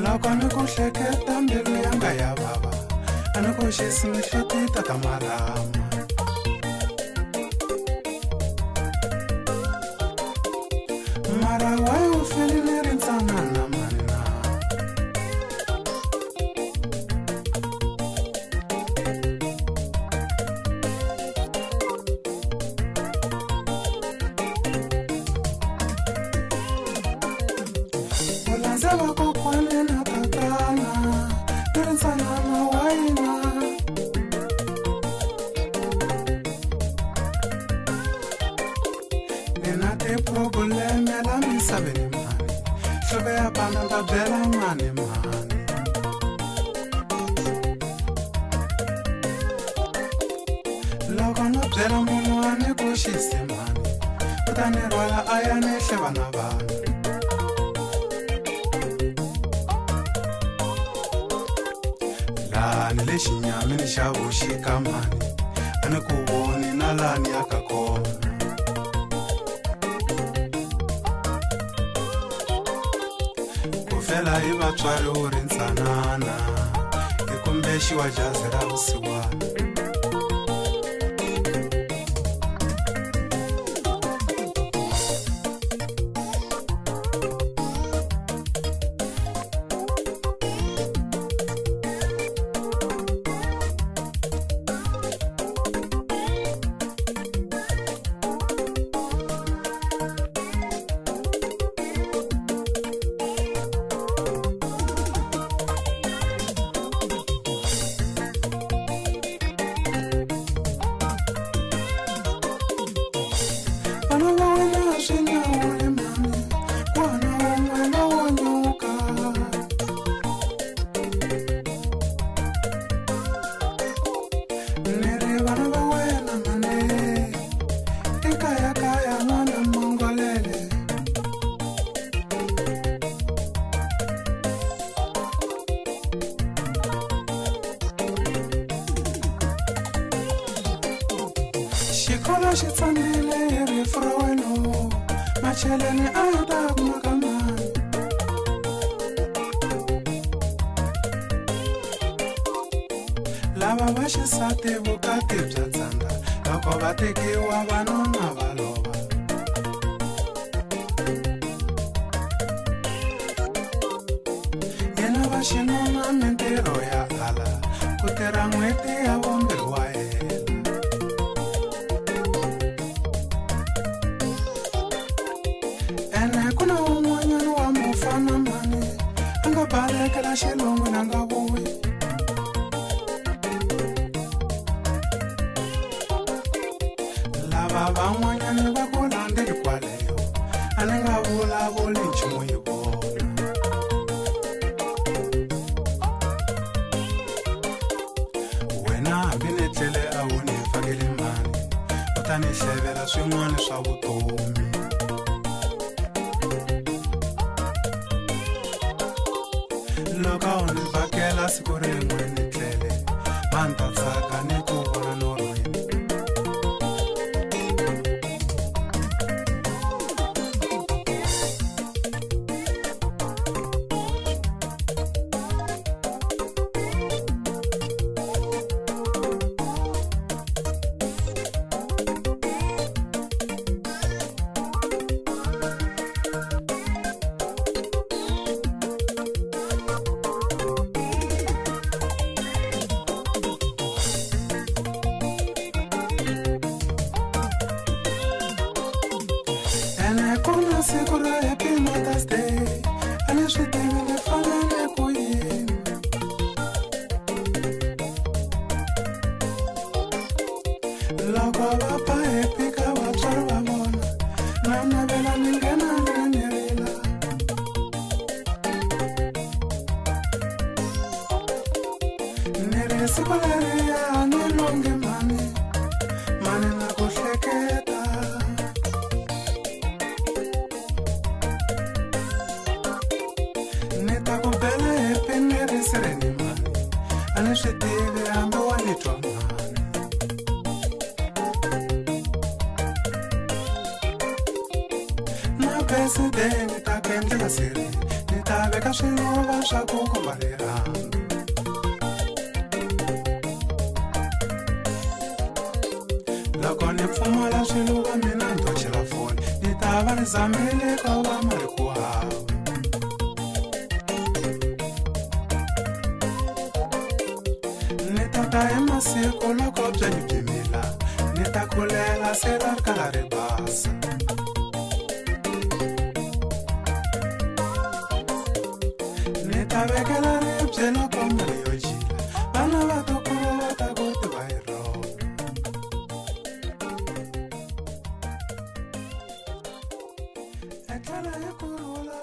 Loko ni ku hleketa mbilu yanga ya vava a ni ku xisimi xo tita ta marama mara wayi u feli ni ri ntsanana manina ulandza vakokwani na tatana ni ri ntsanana wayina nina tiprobleme la misaveni mani nhloko ya banda nda bela mani mani loko no byela munhu a ni ku xisi mani u ta ni rhwala a ya ni hleva na vana lani le xinyamini xa vuxika mani a ni ku voni na lani ya ka kona ku fela hi vatswari u ri ntsanana hi kumbexiwa jazi ra vusiwana vana va wena swi nyawule mami kwana wun'wana wo nyuka ni ri vana va wena mane ekayakaya n'wana mongolele xikolo xi tsandile hi rifu ra wena macheleni a ya ta kumaka mani lava va xisati vukati bya tsandza loko va tekiwa vanuna va lova yena va xinuna mintirho ya ala ku tirha n'hweti ya vumbirhi wa hela ene ku na un'wanyana wa mufana mani a nga balekela xilungu na nga vuyi lava van'wanyani va ku landzeli kwaleyo a ni nga vulavuli nchumu hi vona wena hambi ni tlele a wu ni fakeli mani u ta ni hlevela swin'wana swa vutomi loko u ni vhakela siku rin'we ni tlele a ni ta tsaka ni ku vona norhweni ene ku na siku ra happy Mother's Day a ni swi tivi ni fanele ku yini loko va ba happy ka vatswari va vona na navela ni nghena presidente ni ta ku endlela siri ni ta veka swilova swa ku komba rirhandzu loko ni pfumala swiluva mina ndo chela foni ni ta va ni zamile ko va mari ku hava ni ta ta emasiku loko byanyi byi mila ni ta kulela se ra ri kala ri basa ni ta vekela ribye loko mali yo jila vana va tukulu va ta kuti va yi rona etlela yi kurhula